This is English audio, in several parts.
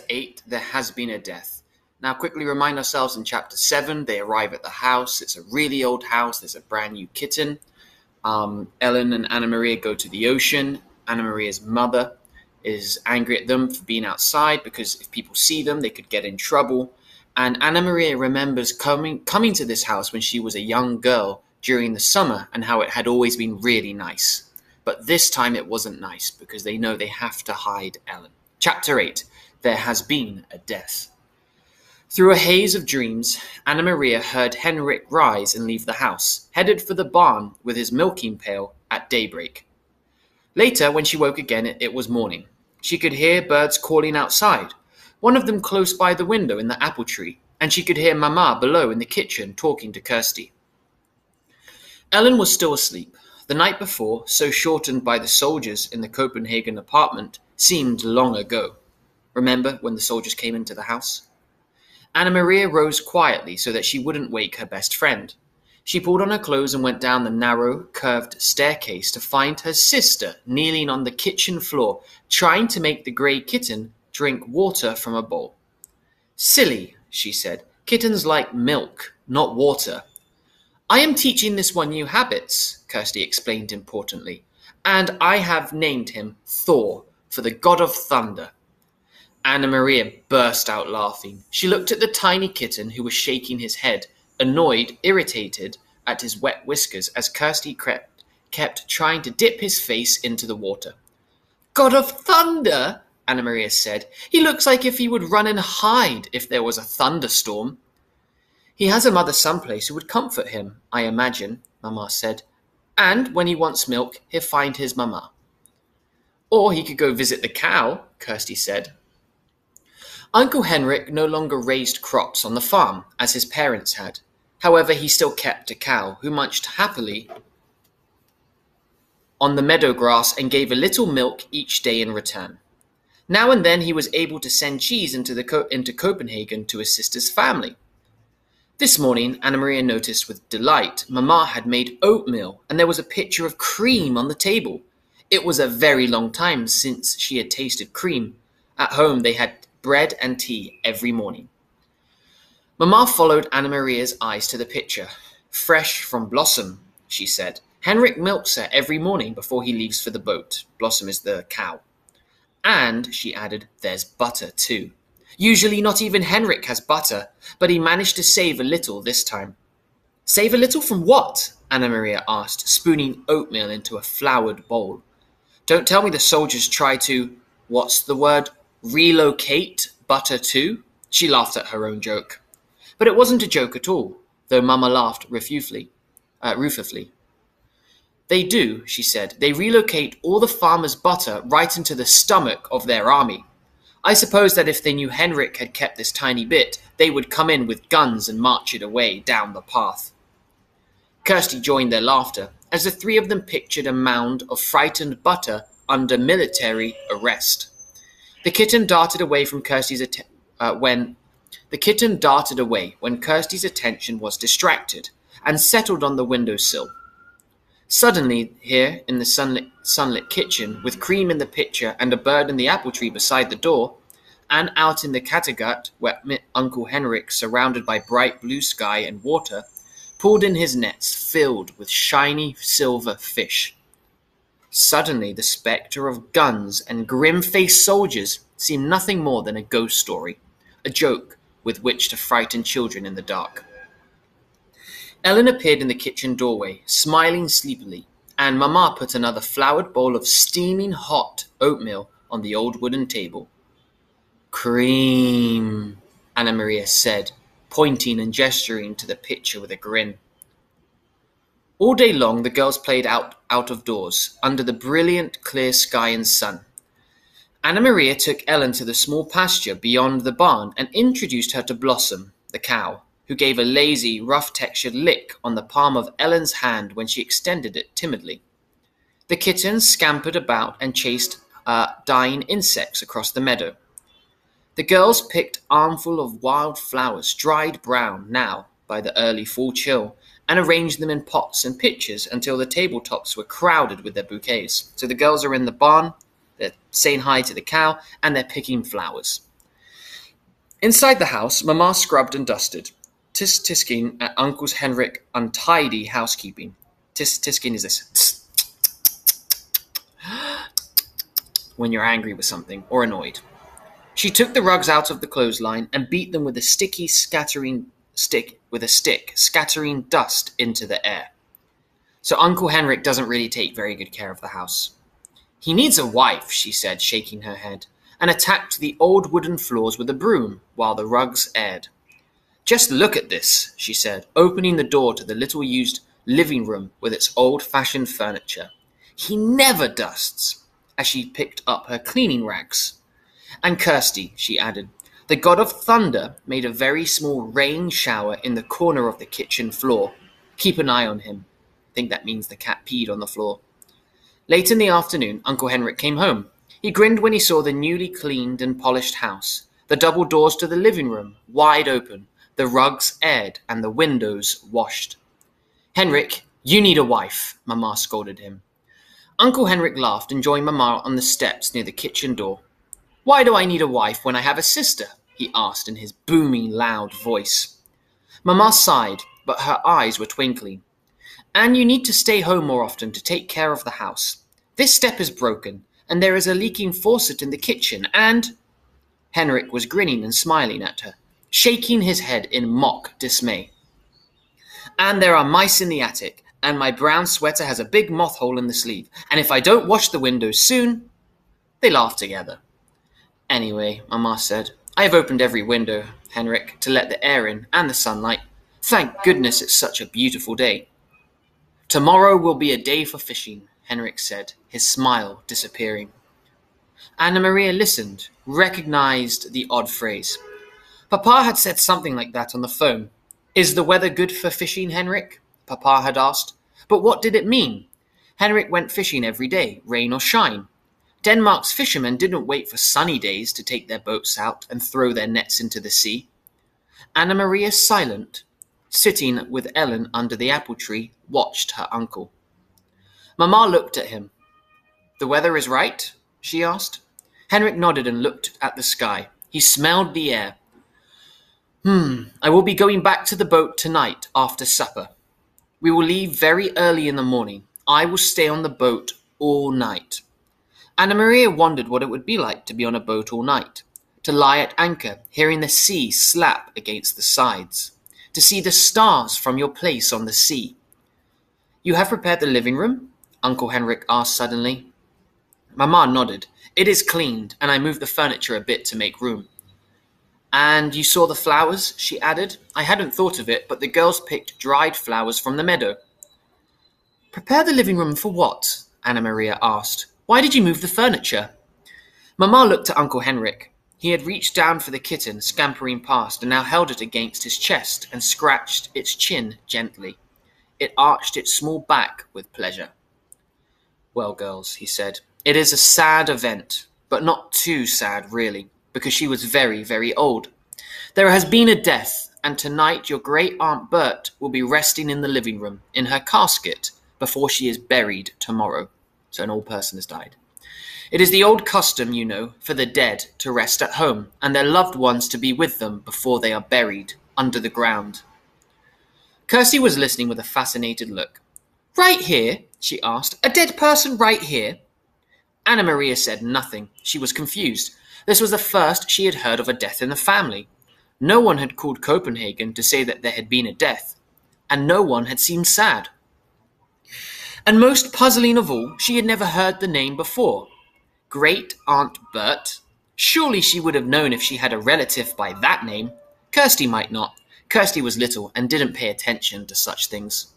8, there has been a death. Now, quickly remind ourselves in chapter 7, they arrive at the house. It's a really old house. There's a brand new kitten. Ellen and Anna Maria go to the ocean. Anna Maria's mother is angry at them for being outside because if people see them, they could get in trouble. And Anna Maria remembers coming to this house when she was a young girl during the summer and how it had always been really nice. But this time it wasn't nice because they know they have to hide Ellen. Chapter 8, there has been a death. Through a haze of dreams, Anna Maria heard Henrik rise and leave the house, headed for the barn with his milking pail at daybreak. Later, when she woke again, it was morning. She could hear birds calling outside, one of them close by the window in the apple tree, and she could hear Mama below in the kitchen talking to Kirsty. Ellen was still asleep. The night before, so shortened by the soldiers in the Copenhagen apartment, seemed long ago. Remember when the soldiers came into the house? Anna Maria rose quietly so that she wouldn't wake her best friend. She pulled on her clothes and went down the narrow, curved staircase to find her sister kneeling on the kitchen floor, trying to make the grey kitten drink water from a bowl. "Silly," she said. "Kittens like milk, not water." "I am teaching this one new habits," Kirsty explained importantly, "and I have named him Thor, for the god of thunder." Anna Maria burst out laughing. She looked at the tiny kitten who was shaking his head, annoyed, irritated at his wet whiskers as Kirsty kept trying to dip his face into the water. "God of thunder," Anna Maria said. "He looks like if he would run and hide if there was a thunderstorm." "He has a mother someplace who would comfort him, I imagine," Mama said. "And when he wants milk, he'll find his Mama." "Or he could go visit the cow," Kirsty said. Uncle Henrik no longer raised crops on the farm, as his parents had. However, he still kept a cow, who munched happily on the meadow grass and gave a little milk each day in return. Now and then he was able to send cheese into Copenhagen to his sister's family. This morning, Anna Maria noticed with delight Mama had made oatmeal, and there was a pitcher of cream on the table. It was a very long time since she had tasted cream. At home, they had bread and tea every morning. Mama followed Anna Maria's eyes to the pitcher. "Fresh from Blossom," she said. "Henrik milks her every morning before he leaves for the boat." Blossom is the cow. "And," she added, "there's butter too. Usually not even Henrik has butter, but he managed to save a little this time." "Save a little from what?" Anna Maria asked, spooning oatmeal into a floured bowl. "Don't tell me the soldiers try to, what's the word, relocate butter too?" She laughed at her own joke. But it wasn't a joke at all, though Mama laughed rufusely. "They do," she said. "They relocate all the farmers' butter right into the stomach of their army. I suppose that if they knew Henrik had kept this tiny bit, they would come in with guns and march it away down the path." Kirsty joined their laughter, as the three of them pictured a mound of frightened butter under military arrest. The kitten darted away when Kirsty's attention was distracted, and settled on the windowsill. Suddenly, here in the sunlit kitchen, with cream in the pitcher and a bird in the apple tree beside the door, and out in the Kattegat, where Uncle Henrik, surrounded by bright blue sky and water, pulled in his nets filled with shiny silver fish. Suddenly, the spectre of guns and grim-faced soldiers seemed nothing more than a ghost story, a joke with which to frighten children in the dark. Ellen appeared in the kitchen doorway, smiling sleepily, and Mama put another floured bowl of steaming hot oatmeal on the old wooden table. "Cream," Anna Maria said, pointing and gesturing to the pitcher with a grin. All day long the girls played out of doors, under the brilliant clear sky and sun. Anna Maria took Ellen to the small pasture beyond the barn and introduced her to Blossom, the cow, who gave a lazy, rough-textured lick on the palm of Ellen's hand when she extended it timidly. The kittens scampered about and chased dying insects across the meadow. The girls picked armful of wild flowers, dried brown now by the early fall chill, and arranged them in pots and pitchers until the tabletops were crowded with their bouquets. So the girls are in the barn, they're saying hi to the cow, and they're picking flowers. Inside the house, Mamma scrubbed and dusted, tisk-tisking at Uncle Henrik's untidy housekeeping. Tisk-tisking is this when you're angry with something or annoyed. She took the rugs out of the clothesline and beat them with a stick, scattering dust into the air. So Uncle Henrik doesn't really take very good care of the house. He needs a wife, she said, shaking her head, and attacked the old wooden floors with a broom while the rugs aired. Just look at this, she said, opening the door to the little used living room with its old-fashioned furniture. He never dusts, as she picked up her cleaning rags. And Kirsty, she added, the god of thunder made a very small rain shower in the corner of the kitchen floor. Keep an eye on him. I think that means the cat peed on the floor. Late in the afternoon, Uncle Henrik came home. He grinned when he saw the newly cleaned and polished house, the double doors to the living room wide open, the rugs aired, and the windows washed. Henrik, you need a wife, Mamma scolded him. Uncle Henrik laughed and joined Mamma on the steps near the kitchen door. Why do I need a wife when I have a sister? He asked in his booming, loud voice. Mamma sighed, but her eyes were twinkling. And you need to stay home more often to take care of the house. This step is broken, and there is a leaking faucet in the kitchen, and... Henrik was grinning and smiling at her, shaking his head in mock dismay. And there are mice in the attic, and my brown sweater has a big moth hole in the sleeve, and if I don't wash the windows soon... They laughed together. Anyway, Mamma said, I have opened every window, Henrik, to let the air in and the sunlight. Thank goodness it's such a beautiful day. Tomorrow will be a day for fishing, Henrik said, his smile disappearing. Anna-Maria listened, recognized the odd phrase. Papa had said something like that on the phone. Is the weather good for fishing, Henrik? Papa had asked. But what did it mean? Henrik went fishing every day, rain or shine. Denmark's fishermen didn't wait for sunny days to take their boats out and throw their nets into the sea. Anna-Maria, silent, sitting with Ellen under the apple tree, watched her uncle. Mamma looked at him. The weather is right? She asked. Henrik nodded and looked at the sky. He smelled the air. I will be going back to the boat tonight after supper. We will leave very early in the morning. I will stay on the boat all night. Anna-Maria wondered what it would be like to be on a boat all night, to lie at anchor, hearing the sea slap against the sides, to see the stars from your place on the sea. You have prepared the living room? Uncle Henrik asked suddenly. Mamma nodded. It is cleaned, and I moved the furniture a bit to make room. And you saw the flowers? She added. I hadn't thought of it, but the girls picked dried flowers from the meadow. Prepare the living room for what? Anna-Maria asked. Why did you move the furniture? Mamma looked at Uncle Henrik. He had reached down for the kitten, scampering past, and now held it against his chest and scratched its chin gently. It arched its small back with pleasure. Well, girls, he said, it is a sad event, but not too sad, really, because she was very, very old. There has been a death, and tonight your great-aunt Bert will be resting in the living room, in her casket, before she is buried tomorrow. So an old person has died. It is the old custom, you know, for the dead to rest at home, and their loved ones to be with them before they are buried under the ground. Kirsty was listening with a fascinated look. Right here? She asked. A dead person right here? Anna-Maria said nothing. She was confused. This was the first she had heard of a death in the family. No one had called Copenhagen to say that there had been a death, and no one had seemed sad. And most puzzling of all, she had never heard the name before. Great-Aunt Bert? Surely she would have known if she had a relative by that name. Kirsty might not. Kirsty was little and didn't pay attention to such things.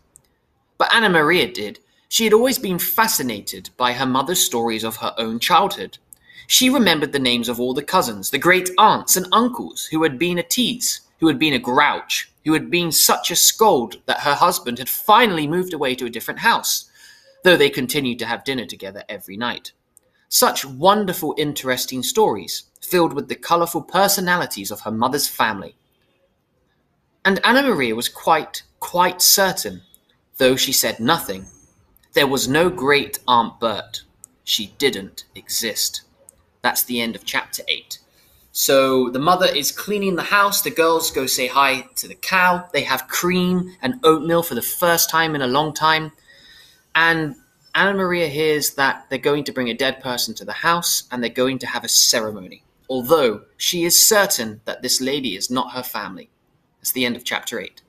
But Anna-Maria did. She had always been fascinated by her mother's stories of her own childhood. She remembered the names of all the cousins, the great-aunts and uncles who had been a tease, who had been a grouch, who had been such a scold that her husband had finally moved away to a different house, though they continued to have dinner together every night. Such wonderful, interesting stories, filled with the colourful personalities of her mother's family. And Anna-Maria was quite certain, though she said nothing, there was no great-aunt Bert. She didn't exist. That's the end of chapter 8. So the mother is cleaning the house. The girls go say hi to the cow. They have cream and oatmeal for the first time in a long time. And Anna Maria hears that they're going to bring a dead person to the house and they're going to have a ceremony, although she is certain that this lady is not her family. That's the end of chapter 8.